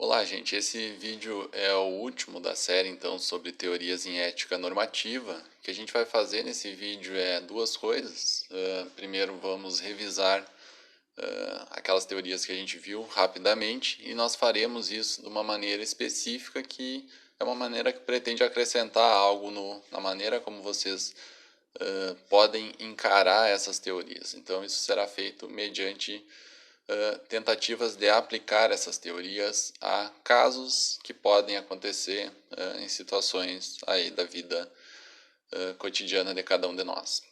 Olá, gente. Esse vídeo é o último da série, então, sobre teorias em ética normativa. O que a gente vai fazer nesse vídeo é duas coisas. Primeiro, vamos revisar aquelas teorias que a gente viu rapidamente, e nós faremos isso de uma maneira específica, que é uma maneira que pretende acrescentar algo na maneira como vocês podem encarar essas teorias. Então, isso será feito mediante tentativas de aplicar essas teorias a casos que podem acontecer em situações aí da vida cotidiana de cada um de nós.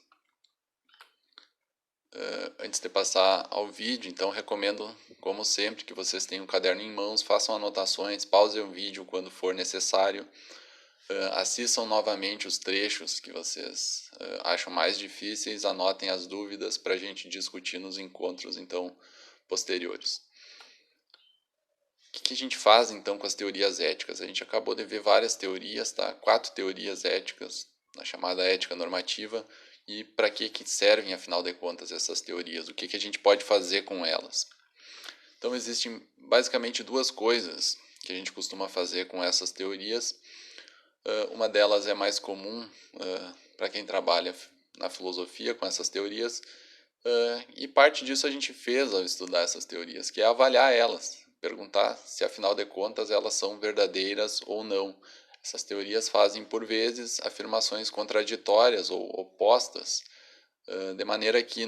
Antes de passar ao vídeo, então recomendo, como sempre, que vocês tenham um caderno em mãos, façam anotações, pausem o vídeo quando for necessário, assistam novamente os trechos que vocês acham mais difíceis, anotem as dúvidas para a gente discutir nos encontros então posteriores. O que a gente faz então com as teorias éticas? A gente acabou de ver várias teorias, tá? 4 teorias éticas, na chamada ética normativa, e para que servem, afinal de contas, essas teorias? O que a gente pode fazer com elas? Então, existem basicamente duas coisas que a gente costuma fazer com essas teorias. Uma delas é mais comum para quem trabalha na filosofia com essas teorias, e parte disso a gente fez ao estudar essas teorias, que é avaliar elas, perguntar se afinal de contas elas são verdadeiras ou não. Essas teorias fazem por vezes afirmações contraditórias ou opostas, de maneira que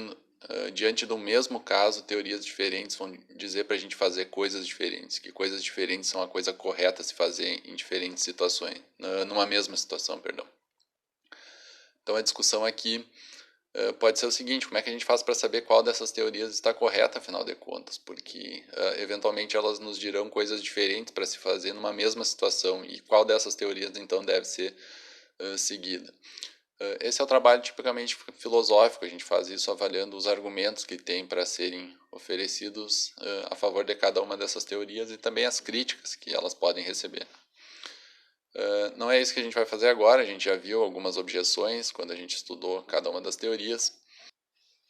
diante do mesmo caso, teorias diferentes vão dizer para a gente fazer coisas diferentes, que coisas diferentes são a coisa correta a se fazer em diferentes situações, numa mesma situação, perdão. Então a discussão aqui pode ser o seguinte: como é que a gente faz para saber qual dessas teorias está correta, afinal de contas? Porque eventualmente elas nos dirão coisas diferentes para se fazer numa mesma situação, e qual dessas teorias então deve ser seguida? Esse é o trabalho tipicamente filosófico. A gente faz isso avaliando os argumentos que tem para serem oferecidos a favor de cada uma dessas teorias, e também as críticas que elas podem receber. Não é isso que a gente vai fazer agora. A gente já viu algumas objeções quando a gente estudou cada uma das teorias.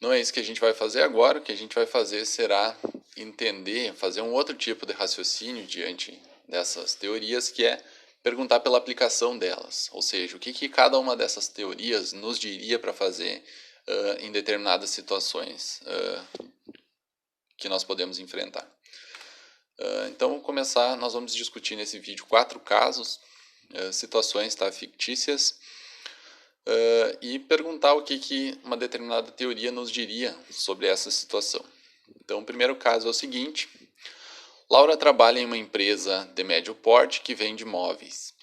Não é isso que a gente vai fazer agora. O que a gente vai fazer será entender, fazer um outro tipo de raciocínio diante dessas teorias, que é perguntar pela aplicação delas. Ou seja, o que cada uma dessas teorias nos diria para fazer em determinadas situações que nós podemos enfrentar. Então, vamos começar. Nós vamos discutir nesse vídeo 4 casos, situações fictícias, e perguntar o que uma determinada teoria nos diria sobre essa situação. Então, o primeiro caso é o seguinte: Laura trabalha em uma empresa de médio porte que vende móveis.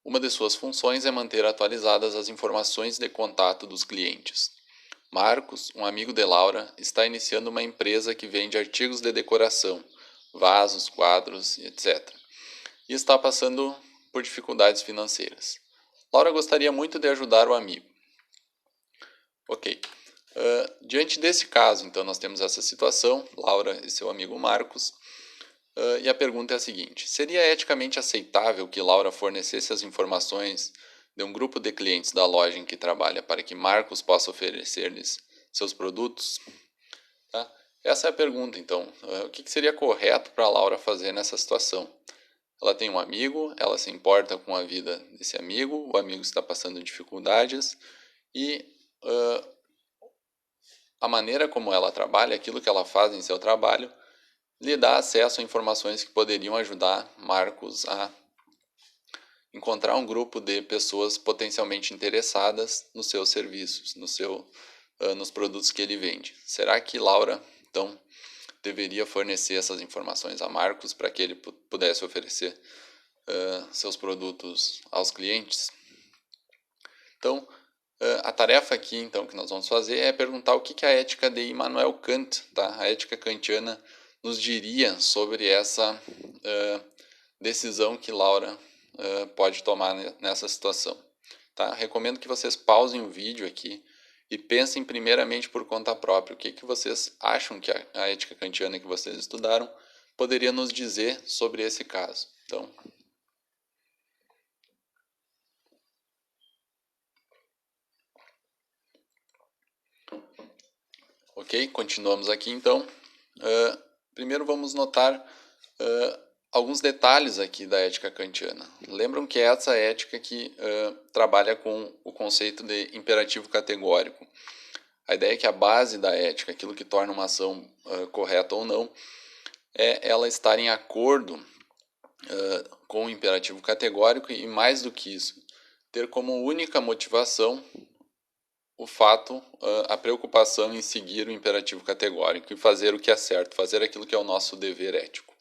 Uma de suas funções é manter atualizadas as informações de contato dos clientes. Marcos, um amigo de Laura, está iniciando uma empresa que vende artigos de decoração, vasos, quadros, etc. E está passando por dificuldades financeiras. Laura gostaria muito de ajudar o amigo. Ok. Diante desse caso, então, nós temos essa situação, Laura e seu amigo Marcos, e a pergunta é a seguinte: seria eticamente aceitável que Laura fornecesse as informações de um grupo de clientes da loja em que trabalha para que Marcos possa oferecer-lhes seus produtos? Tá? Essa é a pergunta, então. O que seria correto para Laura fazer nessa situação? Ela tem um amigo, ela se importa com a vida desse amigo, o amigo está passando dificuldades, e a maneira como ela trabalha, aquilo que ela faz em seu trabalho, lhe dá acesso a informações que poderiam ajudar Marcos a encontrar um grupo de pessoas potencialmente interessadas nos seus serviços, nos produtos que ele vende. Será que Laura, então, deveria fornecer essas informações a Marcos para que ele pudesse oferecer seus produtos aos clientes? Então, a tarefa aqui, então, que nós vamos fazer é perguntar o que a ética de Immanuel Kant, tá? A ética kantiana, nos diria sobre essa decisão que Laura pode tomar nessa situação. Tá? Recomendo que vocês pausem o vídeo aqui e pensem primeiramente por conta própria. O que vocês acham que a ética kantiana que vocês estudaram poderia nos dizer sobre esse caso? Então, ok, continuamos aqui então. Primeiro vamos notar alguns detalhes aqui da ética kantiana. Lembram que é essa ética que trabalha com o conceito de imperativo categórico. A ideia é que a base da ética, aquilo que torna uma ação correta ou não, é ela estar em acordo com o imperativo categórico e, mais do que isso, ter como única motivação o fato, a preocupação em seguir o imperativo categórico e fazer o que é certo, fazer aquilo que é o nosso dever ético.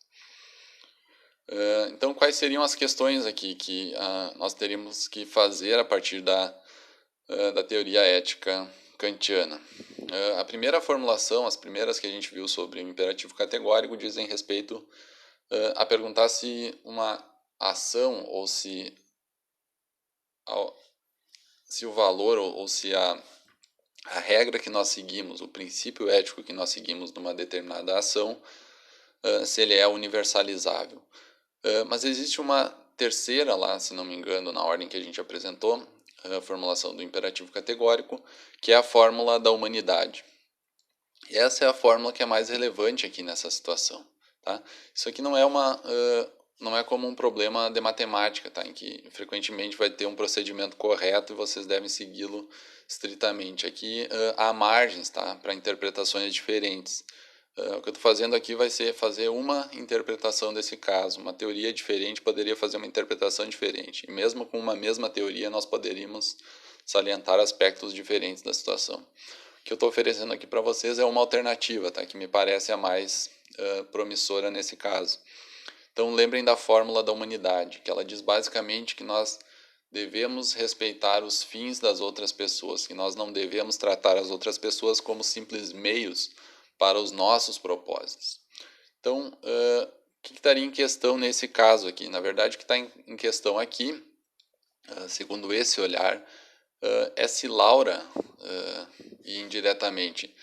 Então, quais seriam as questões aqui que nós teríamos que fazer a partir da teoria ética kantiana? A primeira formulação, as primeiras que a gente viu sobre o imperativo categórico, dizem respeito a perguntar se uma ação ou se o valor ou se a regra que nós seguimos, o princípio ético que nós seguimos numa determinada ação, se ele é universalizável. Mas existe uma terceira lá, se não me engano, na ordem que a gente apresentou, a formulação do imperativo categórico, que é a fórmula da humanidade. E essa é a fórmula que é mais relevante aqui nessa situação. Tá? Isso aqui não é como um problema de matemática, tá? Em que frequentemente vai ter um procedimento correto e vocês devem segui-lo estritamente. Aqui há margens, tá? Para interpretações diferentes. O que eu estou fazendo aqui vai ser fazer uma interpretação desse caso. Uma teoria diferente poderia fazer uma interpretação diferente. E mesmo com uma mesma teoria, nós poderíamos salientar aspectos diferentes da situação. O que eu estou oferecendo aqui para vocês é uma alternativa, tá? Que me parece a mais promissora nesse caso. Então, lembrem da fórmula da humanidade, que ela diz basicamente que nós devemos respeitar os fins das outras pessoas, que nós não devemos tratar as outras pessoas como simples meios para os nossos propósitos. Então, o que estaria em questão nesse caso aqui? Na verdade, o que está em questão aqui, segundo esse olhar, é se Laura, e indiretamente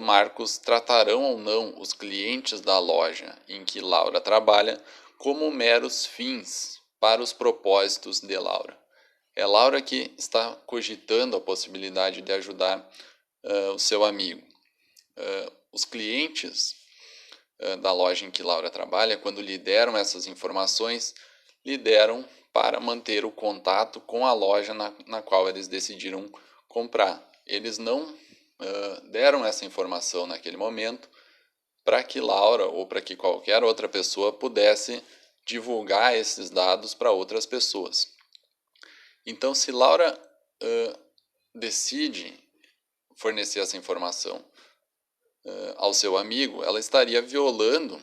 Marcos, tratarão ou não os clientes da loja em que Laura trabalha como meros fins para os propósitos de Laura. É Laura que está cogitando a possibilidade de ajudar o seu amigo. Os clientes da loja em que Laura trabalha, quando lhe deram essas informações, lhe deram para manter o contato com a loja na qual eles decidiram comprar. Eles não deram essa informação naquele momento para que Laura ou para que qualquer outra pessoa pudesse divulgar esses dados para outras pessoas. Então, se Laura decide fornecer essa informação ao seu amigo, ela estaria violando,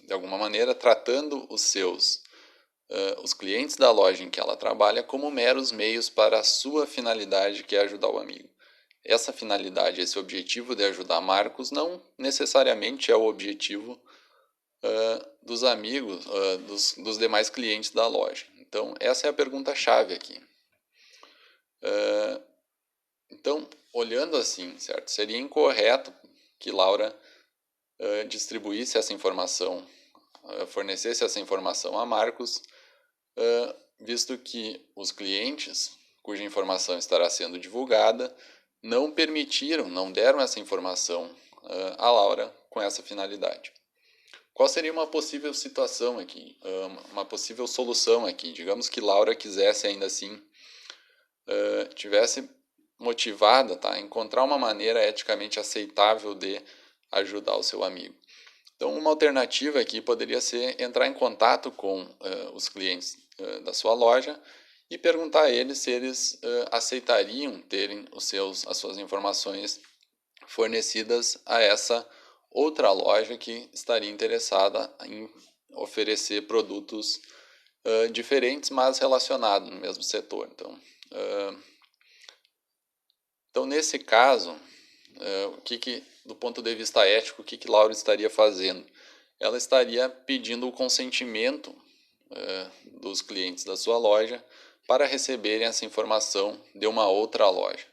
de alguma maneira, tratando os clientes da loja em que ela trabalha como meros meios para a sua finalidade, que é ajudar o amigo. Essa finalidade, esse objetivo de ajudar Marcos não necessariamente é o objetivo dos amigos, dos demais clientes da loja. Então, essa é a pergunta-chave aqui. Então, olhando assim, certo? Seria incorreto que Laura distribuísse essa informação, fornecesse essa informação a Marcos, visto que os clientes, cuja informação estará sendo divulgada, não permitiram, não deram essa informação a Laura com essa finalidade. Qual seria uma possível situação aqui, uma possível solução aqui? Digamos que Laura quisesse ainda assim, tivesse motivada, tá, a encontrar uma maneira eticamente aceitável de ajudar o seu amigo. Então, uma alternativa aqui poderia ser entrar em contato com os clientes da sua loja e perguntar a eles se eles aceitariam terem as suas informações fornecidas a essa outra loja que estaria interessada em oferecer produtos diferentes, mas relacionados no mesmo setor. Então, nesse caso, do ponto de vista ético, o que Laura estaria fazendo? Ela estaria pedindo o consentimento dos clientes da sua loja para receberem essa informação de uma outra loja.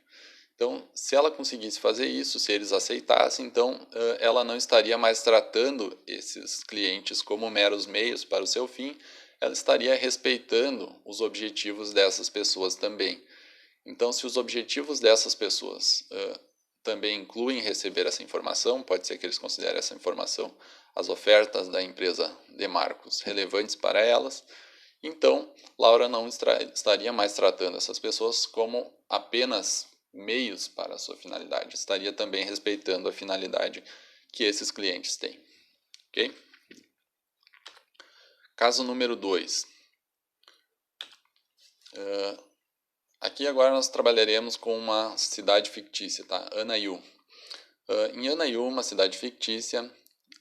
Então, se ela conseguisse fazer isso, se eles aceitassem, então ela não estaria mais tratando esses clientes como meros meios para o seu fim, ela estaria respeitando os objetivos dessas pessoas também. Então, se os objetivos dessas pessoas também incluem receber essa informação, pode ser que eles considerem essa informação, as ofertas da empresa Demarcos, relevantes para elas. Então, Laura não estaria mais tratando essas pessoas como apenas meios para a sua finalidade, estaria também respeitando a finalidade que esses clientes têm. Ok? Caso número 2. Aqui agora nós trabalharemos com uma cidade fictícia, tá? Anayu. Em Anayu, uma cidade fictícia,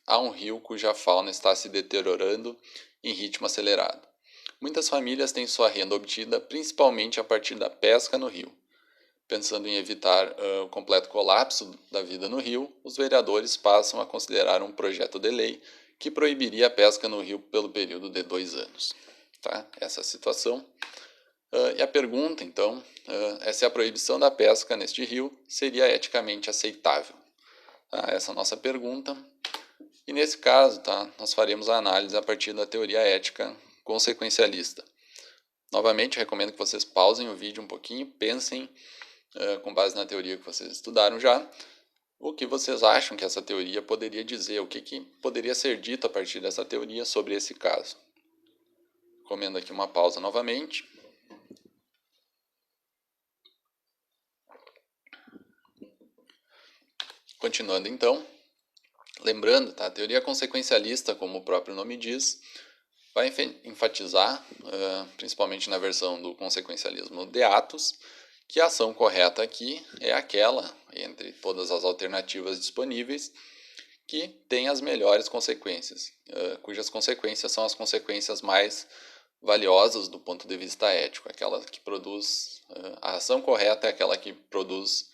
há um rio cuja fauna está se deteriorando em ritmo acelerado. Muitas famílias têm sua renda obtida principalmente a partir da pesca no rio. Pensando em evitar o completo colapso da vida no rio, os vereadores passam a considerar um projeto de lei que proibiria a pesca no rio pelo período de 2 anos. Tá? Essa é a situação. E a pergunta, então, é se a proibição da pesca neste rio seria eticamente aceitável. Tá? Essa é a nossa pergunta. E nesse caso, tá, nós faremos a análise a partir da teoria ética consequencialista. Novamente, recomendo que vocês pausem o vídeo um pouquinho, pensem, com base na teoria que vocês estudaram já, o que vocês acham que essa teoria poderia dizer, o que poderia ser dito a partir dessa teoria sobre esse caso. Recomendo aqui uma pausa novamente. Continuando então, lembrando, tá, a teoria consequencialista, como o próprio nome diz, vai enfatizar, principalmente na versão do consequencialismo de Atos, que a ação correta aqui é aquela, entre todas as alternativas disponíveis, que tem as melhores consequências, cujas consequências são as consequências mais valiosas do ponto de vista ético, aquela que produz, a ação correta é aquela que produz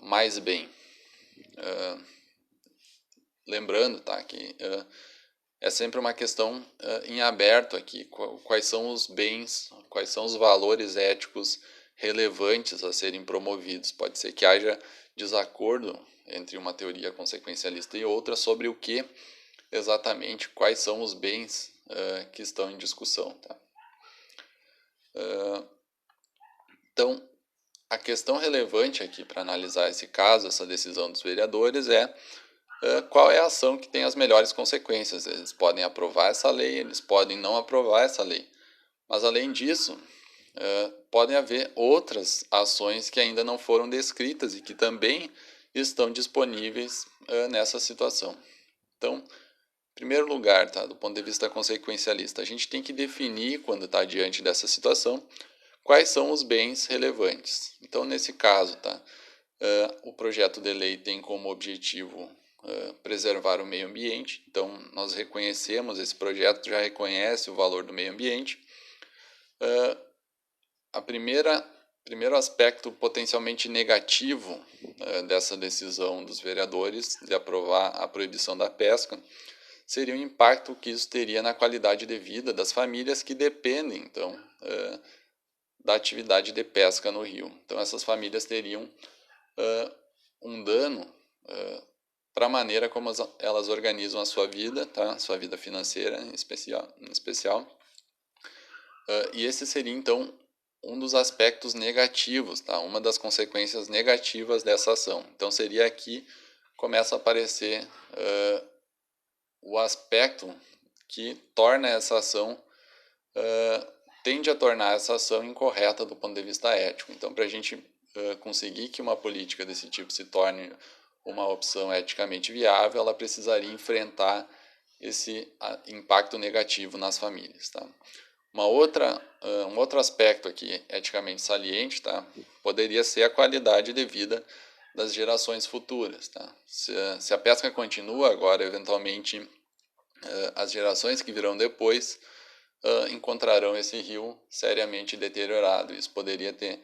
mais bem. Lembrando, tá, que é sempre uma questão em aberto aqui, quais são os bens, quais são os valores éticos relevantes a serem promovidos. Pode ser que haja desacordo entre uma teoria consequencialista e outra sobre o que exatamente, quais são os bens que estão em discussão. Tá? Então, a questão relevante aqui para analisar esse caso, essa decisão dos vereadores é qual é a ação que tem as melhores consequências. Eles podem aprovar essa lei, eles podem não aprovar essa lei. Mas, além disso, podem haver outras ações que ainda não foram descritas e que também estão disponíveis nessa situação. Então, em primeiro lugar, tá, do ponto de vista consequencialista, a gente tem que definir, quando está diante dessa situação, quais são os bens relevantes. Então, nesse caso, tá, o projeto de lei tem como objetivo preservar o meio ambiente. Então, nós reconhecemos, esse projeto já reconhece o valor do meio ambiente. Primeiro aspecto potencialmente negativo dessa decisão dos vereadores de aprovar a proibição da pesca seria o impacto que isso teria na qualidade de vida das famílias que dependem, então, da atividade de pesca no rio. Então, essas famílias teriam um dano para a maneira como elas organizam a sua vida, tá? Sua vida financeira em especial. E esse seria, então, um dos aspectos negativos, tá? Uma das consequências negativas dessa ação. Então, seria aqui começa a aparecer o aspecto que torna essa ação, tende a tornar essa ação incorreta do ponto de vista ético. Então, para a gente conseguir que uma política desse tipo se torne uma opção eticamente viável, ela precisaria enfrentar esse impacto negativo nas famílias. Tá? Um outro aspecto aqui eticamente saliente, tá, poderia ser a qualidade de vida das gerações futuras. Tá? Se a pesca continua agora, eventualmente, as gerações que virão depois encontrarão esse rio seriamente deteriorado. Isso poderia ter,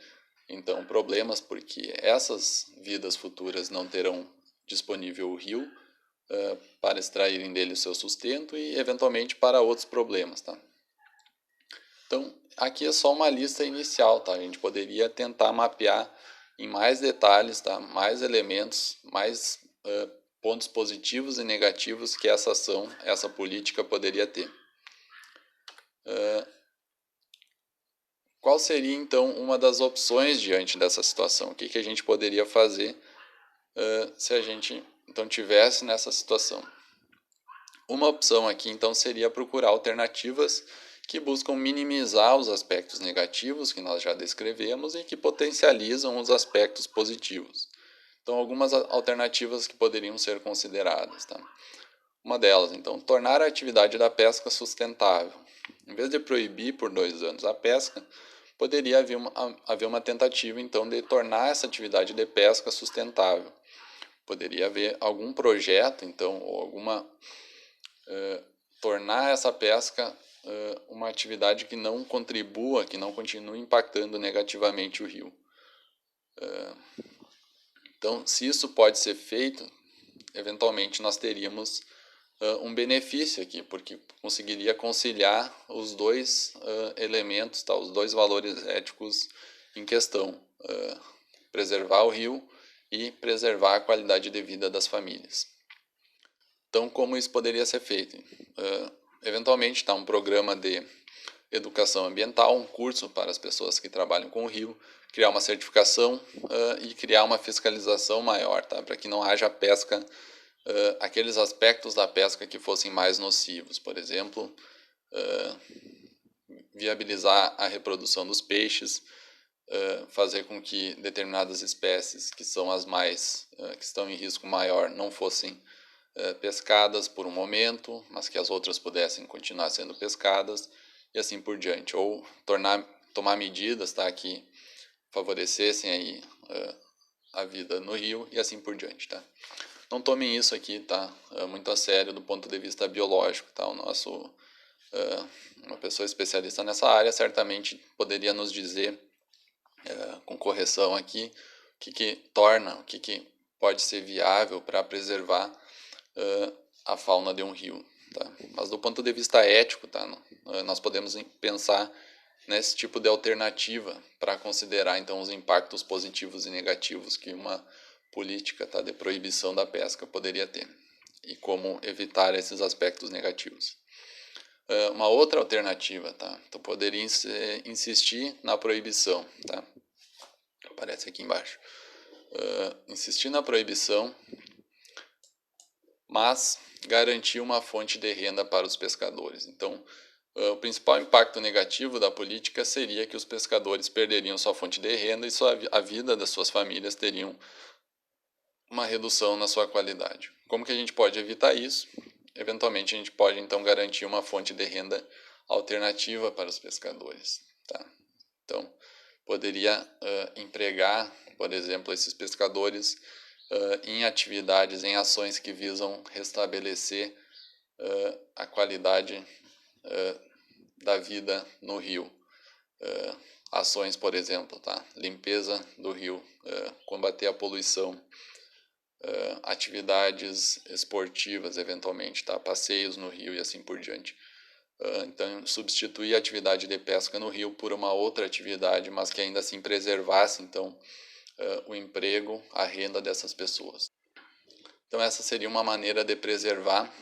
então, problemas, porque essas vidas futuras não terão disponível o rio para extraírem dele o seu sustento e, eventualmente, para outros problemas. Tá? Então, aqui é só uma lista inicial. Tá? A gente poderia tentar mapear em mais detalhes, tá? Mais elementos, mais pontos positivos e negativos que essa ação, essa política poderia ter. Qual seria, então, uma das opções diante dessa situação? O que a gente poderia fazer se a gente então tivesse nessa situação. Uma opção aqui então seria procurar alternativas que buscam minimizar os aspectos negativos que nós já descrevemos e que potencializam os aspectos positivos. Então, algumas alternativas que poderiam ser consideradas. Tá? Uma delas, então, tornar a atividade da pesca sustentável. Em vez de proibir por 2 anos a pesca, poderia haver uma tentativa, então, de tornar essa atividade de pesca sustentável. Poderia haver algum projeto, então, ou alguma... tornar essa pesca uma atividade que não contribua, que não continue impactando negativamente o rio. Então, se isso pode ser feito, eventualmente nós teríamos um benefício aqui, porque conseguiria conciliar os dois elementos, tá, os dois valores éticos em questão, preservar o rio e preservar a qualidade de vida das famílias. Então, como isso poderia ser feito? Eventualmente, tá, um programa de educação ambiental, um curso para as pessoas que trabalham com o rio, criar uma certificação e criar uma fiscalização maior, tá, para que não haja pesca, aqueles aspectos da pesca que fossem mais nocivos, por exemplo, viabilizar a reprodução dos peixes, fazer com que determinadas espécies que são as mais que estão em risco maior não fossem pescadas por um momento, mas que as outras pudessem continuar sendo pescadas e assim por diante, ou tomar medidas, tá, que favorecessem aí a vida no rio e assim por diante, tá? Não tomem isso aqui, tá, muito a sério do ponto de vista biológico, tá? O nosso uma pessoa especialista nessa área certamente poderia nos dizer com correção aqui o que pode ser viável para preservar a fauna de um rio, tá? Mas do ponto de vista ético, tá, nós podemos pensar nesse tipo de alternativa para considerar então os impactos positivos e negativos que uma política, tá, de proibição da pesca poderia ter e como evitar esses aspectos negativos. Uma outra alternativa, tá? Então poderia insistir na proibição, tá? Aparece aqui embaixo. Insistir na proibição, mas garantir uma fonte de renda para os pescadores. Então, o principal impacto negativo da política seria que os pescadores perderiam sua fonte de renda e a vida das suas famílias teriam uma redução na sua qualidade. Como que a gente pode evitar isso? Eventualmente, a gente pode, então, garantir uma fonte de renda alternativa para os pescadores. Tá? Então, poderia empregar, por exemplo, esses pescadores em atividades, em ações que visam restabelecer a qualidade da vida no rio. Ações, por exemplo, tá? Limpeza do rio, combater a poluição, atividades esportivas, eventualmente, tá? Passeios no rio e assim por diante. Então, substituir a atividade de pesca no rio por uma outra atividade, mas que ainda assim preservasse, então, o emprego, a renda dessas pessoas. Então, essa seria uma maneira de preservar,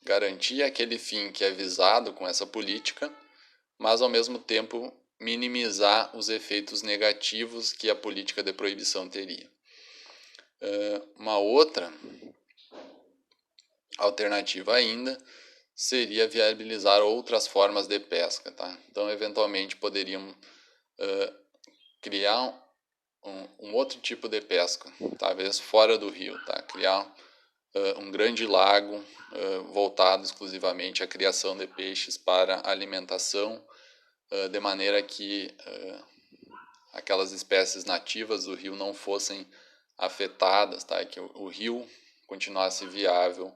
garantir aquele fim que é visado com essa política, mas, ao mesmo tempo, minimizar os efeitos negativos que a política de proibição teria. Uma outra alternativa ainda seria viabilizar outras formas de pesca, tá? Então, eventualmente, poderiam criar um outro tipo de pesca, talvez fora do rio, tá? Criar um grande lago voltado exclusivamente à criação de peixes para alimentação, de maneira que aquelas espécies nativas do rio não fossem afetadas, tá? Que o rio continuasse viável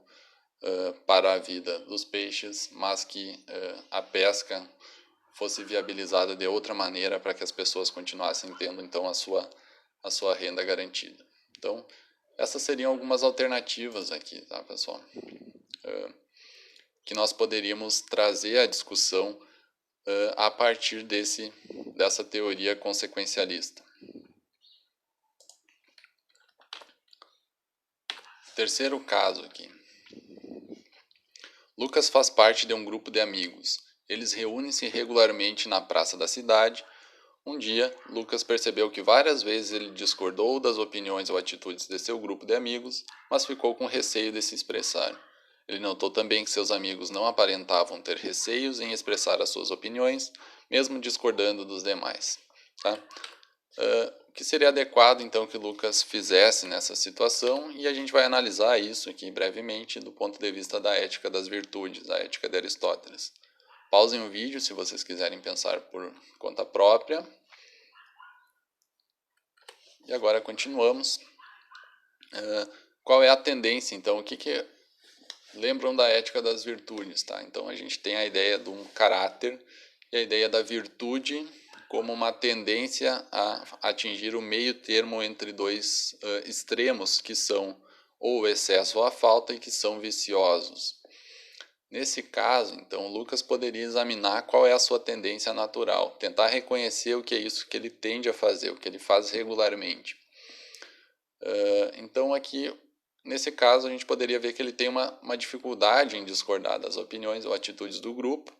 para a vida dos peixes, mas que a pesca fosse viabilizada de outra maneira para que as pessoas continuassem tendo então a sua renda garantida. Então, essas seriam algumas alternativas aqui, tá, pessoal? Que nós poderíamos trazer à discussão a partir dessa teoria consequencialista. Terceiro caso aqui. Lucas faz parte de um grupo de amigos. Eles reúnem-se regularmente na praça da cidade, Um dia, Lucas percebeu que várias vezes ele discordou das opiniões ou atitudes de seu grupo de amigos, mas ficou com receio de se expressar. Ele notou também que seus amigos não aparentavam ter receios em expressar as suas opiniões, mesmo discordando dos demais. Tá? O que seria adequado, então, que Lucas fizesse nessa situação, e a gente vai analisar isso aqui brevemente do ponto de vista da ética das virtudes, a ética de Aristóteles. Pausem o vídeo se vocês quiserem pensar por conta própria. E agora continuamos. Qual é a tendência, então? O que lembram da ética das virtudes, tá? Então a gente tem a ideia de um caráter e a ideia da virtude como uma tendência a atingir o meio termo entre dois extremos, que são ou o excesso ou a falta, e que são viciosos. Nesse caso, então, Lucas poderia examinar qual é a sua tendência natural, tentar reconhecer o que é isso que ele tende a fazer, o que ele faz regularmente. Então, aqui, nesse caso, a gente poderia ver que ele tem uma dificuldade em discordar das opiniões ou atitudes do grupo,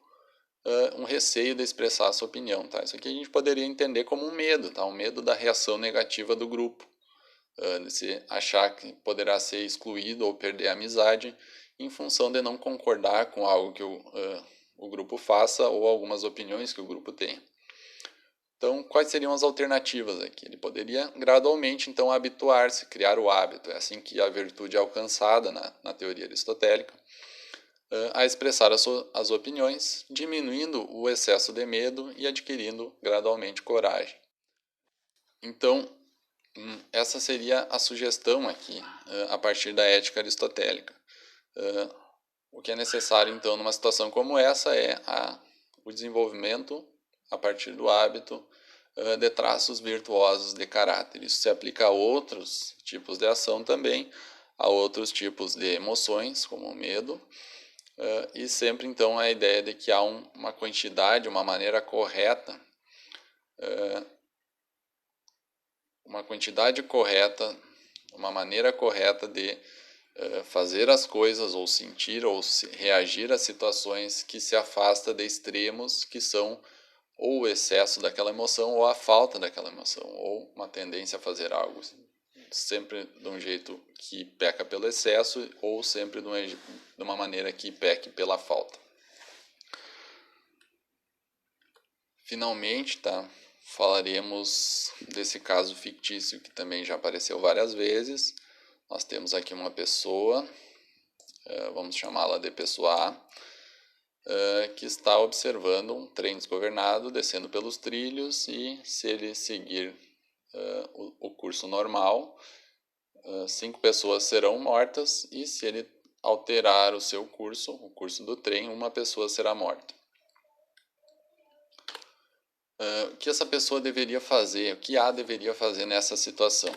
um receio de expressar a sua opinião. Tá? Isso aqui a gente poderia entender como um medo, tá? Um medo da reação negativa do grupo, de se achar que poderá ser excluído ou perder a amizade em função de não concordar com algo que o grupo faça ou algumas opiniões que o grupo tenha. Então, quais seriam as alternativas aqui? Ele poderia gradualmente, então, habituar-se, criar o hábito. É assim que a virtude é alcançada na teoria aristotélica, a expressar as opiniões, diminuindo o excesso de medo e adquirindo gradualmente coragem. Então, essa seria a sugestão aqui, a partir da ética aristotélica. O que é necessário, então, numa situação como essa é o desenvolvimento, a partir do hábito, de traços virtuosos de caráter. Isso se aplica a outros tipos de ação também, a outros tipos de emoções, como o medo, e sempre, então, a ideia de que há uma quantidade, uma maneira correta, uma maneira correta de fazer as coisas ou sentir ou reagir a situações que se afasta de extremos que são ou o excesso daquela emoção ou a falta daquela emoção, ou uma tendência a fazer algo sempre de um jeito que peca pelo excesso ou sempre de uma maneira que peque pela falta. Finalmente, tá? Falaremos desse caso fictício que também já apareceu várias vezes. Nós temos aqui uma pessoa, vamos chamá-la de pessoa A, que está observando um trem desgovernado descendo pelos trilhos, e se ele seguir o curso normal, 5 pessoas serão mortas, e se ele alterar o seu curso, o curso do trem, uma pessoa será morta. O que essa pessoa deveria fazer, o que A deveria fazer nessa situação?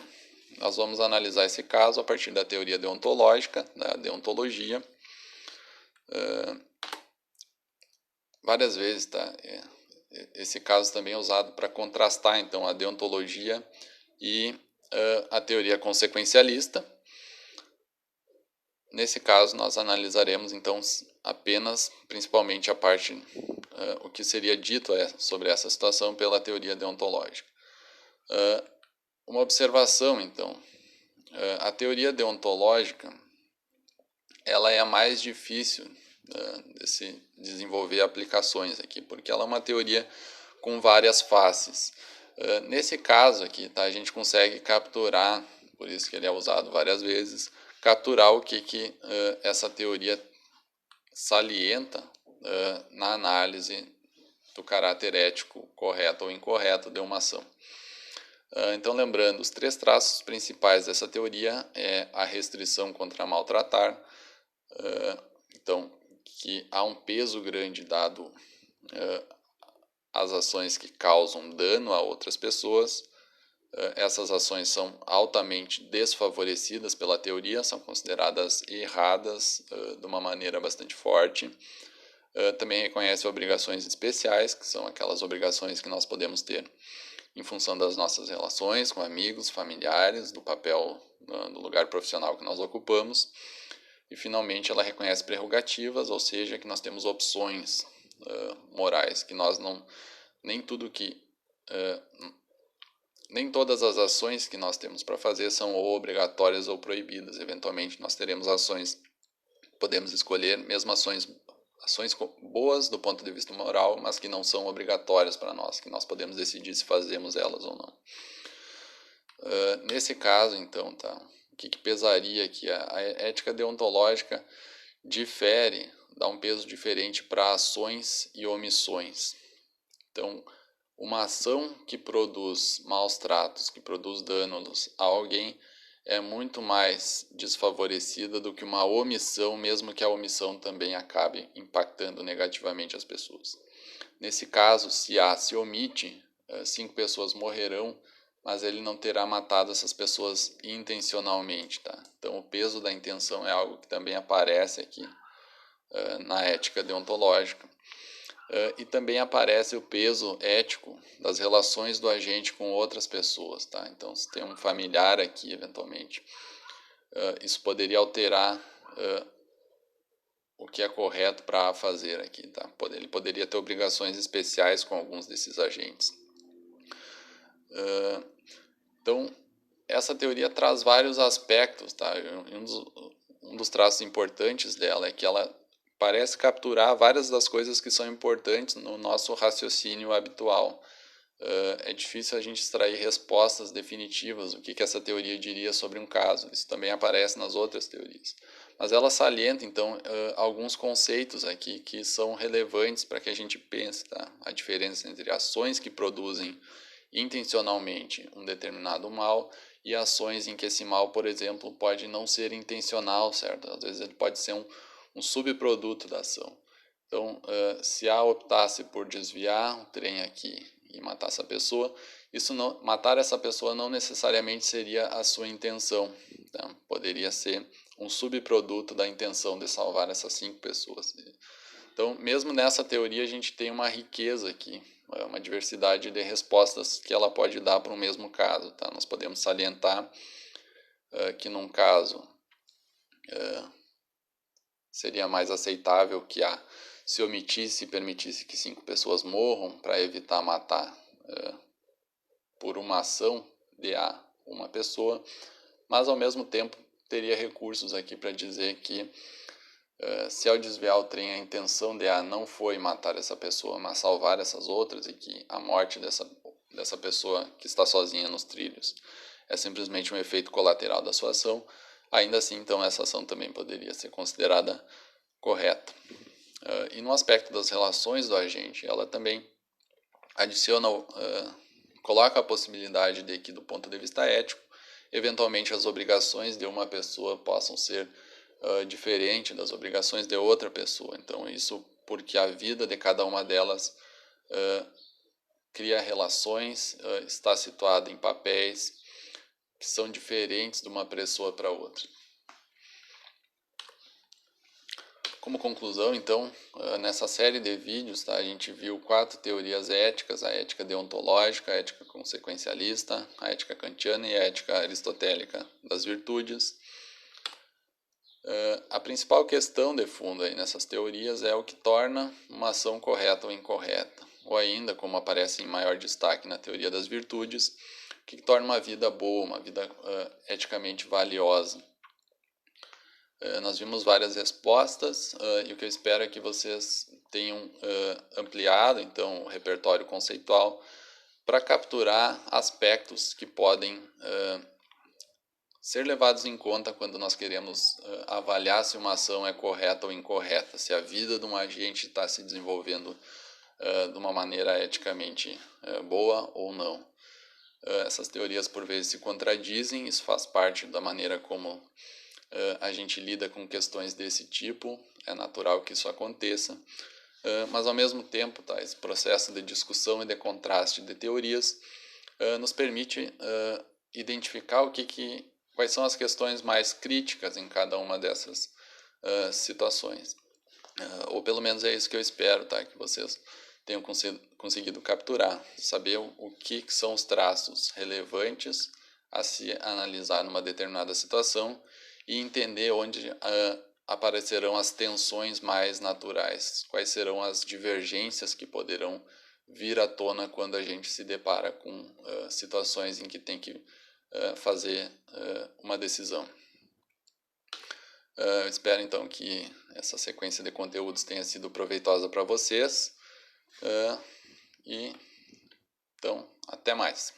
Nós vamos analisar esse caso a partir da teoria deontológica, da deontologia. Várias vezes, tá? Esse caso também é usado para contrastar, então, a deontologia e a teoria consequencialista. Nesse caso, nós analisaremos, então, apenas, principalmente, a parte, o que seria dito sobre essa situação pela teoria deontológica. Uma observação, então. A teoria deontológica, ela é a mais difícil de se desenvolver aplicações aqui, porque ela é uma teoria com várias faces. Nesse caso aqui, tá, a gente consegue capturar, por isso que ele é usado várias vezes, capturar o que essa teoria salienta na análise do caráter ético correto ou incorreto de uma ação. Então, lembrando, os 3 traços principais dessa teoria é a restrição contra maltratar, então, que há um peso grande dado às ações que causam dano a outras pessoas. Essas ações são altamente desfavorecidas pela teoria, são consideradas erradas de uma maneira bastante forte. Também reconhece obrigações especiais, que são aquelas obrigações que nós podemos ter em função das nossas relações com amigos, familiares, do papel no lugar profissional que nós ocupamos. E, finalmente, ela reconhece prerrogativas, ou seja, que nós temos opções morais, que nós nem tudo que nem todas as ações que nós temos para fazer são ou obrigatórias ou proibidas. Eventualmente nós teremos ações, podemos escolher mesmo ações boas do ponto de vista moral, mas que não são obrigatórias para nós, que nós podemos decidir se fazemos elas ou não. Nesse caso, então, o que pesaria aqui? A ética deontológica difere, dá um peso diferente para ações e omissões. Então, uma ação que produz maus tratos, que produz danos a alguém, é muito mais desfavorecida do que uma omissão, mesmo que a omissão também acabe impactando negativamente as pessoas. Nesse caso, se A se omite, 5 pessoas morrerão, mas ele não terá matado essas pessoas intencionalmente, tá? Então, o peso da intenção é algo que também aparece aqui na ética deontológica. E também aparece o peso ético das relações do agente com outras pessoas, tá? Então, se tem um familiar aqui, eventualmente, isso poderia alterar o que é correto para fazer aqui, tá? Ele poderia ter obrigações especiais com alguns desses agentes. Então, essa teoria traz vários aspectos, tá? Um dos traços importantes dela é que ela parece capturar várias das coisas que são importantes no nosso raciocínio habitual. É difícil a gente extrair respostas definitivas, o que essa teoria diria sobre um caso. Isso também aparece nas outras teorias. Mas ela salienta, então, alguns conceitos aqui que são relevantes para que a gente pense, tá? A diferença entre ações que produzem intencionalmente um determinado mal e ações em que esse mal, por exemplo, pode não ser intencional, certo? Às vezes ele pode ser um subproduto da ação. Então, se A optasse por desviar o trem aqui e matar essa pessoa, matar essa pessoa não necessariamente seria a sua intenção, tá? Poderia ser um subproduto da intenção de salvar essas 5 pessoas. Então, mesmo nessa teoria, a gente tem uma riqueza aqui, uma diversidade de respostas que ela pode dar para o mesmo caso, tá? Nós podemos salientar que num caso seria mais aceitável que A se omitisse e permitisse que 5 pessoas morram para evitar matar por uma ação de A uma pessoa, mas ao mesmo tempo teria recursos aqui para dizer que se ao desviar o trem a intenção de A não foi matar essa pessoa, mas salvar essas outras, e que a morte dessa pessoa que está sozinha nos trilhos é simplesmente um efeito colateral da sua ação, ainda assim, então, essa ação também poderia ser considerada correta. E no aspecto das relações do agente, ela também adiciona, coloca a possibilidade de que, do ponto de vista ético, eventualmente as obrigações de uma pessoa possam ser diferente das obrigações de outra pessoa. Então, isso porque a vida de cada uma delas cria relações, está situada em papéis que são diferentes de uma pessoa para outra. Como conclusão, então, nessa série de vídeos, tá, a gente viu 4 teorias éticas: a ética deontológica, a ética consequencialista, a ética kantiana e a ética aristotélica das virtudes. A principal questão de fundo aí nessas teorias é o que torna uma ação correta ou incorreta, ou ainda, como aparece em maior destaque na teoria das virtudes, o que torna uma vida boa, uma vida eticamente valiosa. Nós vimos várias respostas e o que eu espero é que vocês tenham ampliado então o repertório conceitual para capturar aspectos que podem ser levados em conta quando nós queremos avaliar se uma ação é correta ou incorreta, se a vida de um agente está se desenvolvendo de uma maneira eticamente boa ou não. Essas teorias por vezes se contradizem, isso faz parte da maneira como a gente lida com questões desse tipo, é natural que isso aconteça, mas ao mesmo tempo, tá, esse processo de discussão e de contraste de teorias nos permite identificar quais são as questões mais críticas em cada uma dessas situações. Ou pelo menos é isso que eu espero, tá, que vocês tenham conseguido capturar, saber o que são os traços relevantes a se analisar numa determinada situação e entender onde aparecerão as tensões mais naturais, quais serão as divergências que poderão vir à tona quando a gente se depara com situações em que tem que fazer uma decisão. Eu espero então que essa sequência de conteúdos tenha sido proveitosa para vocês. E então, até mais.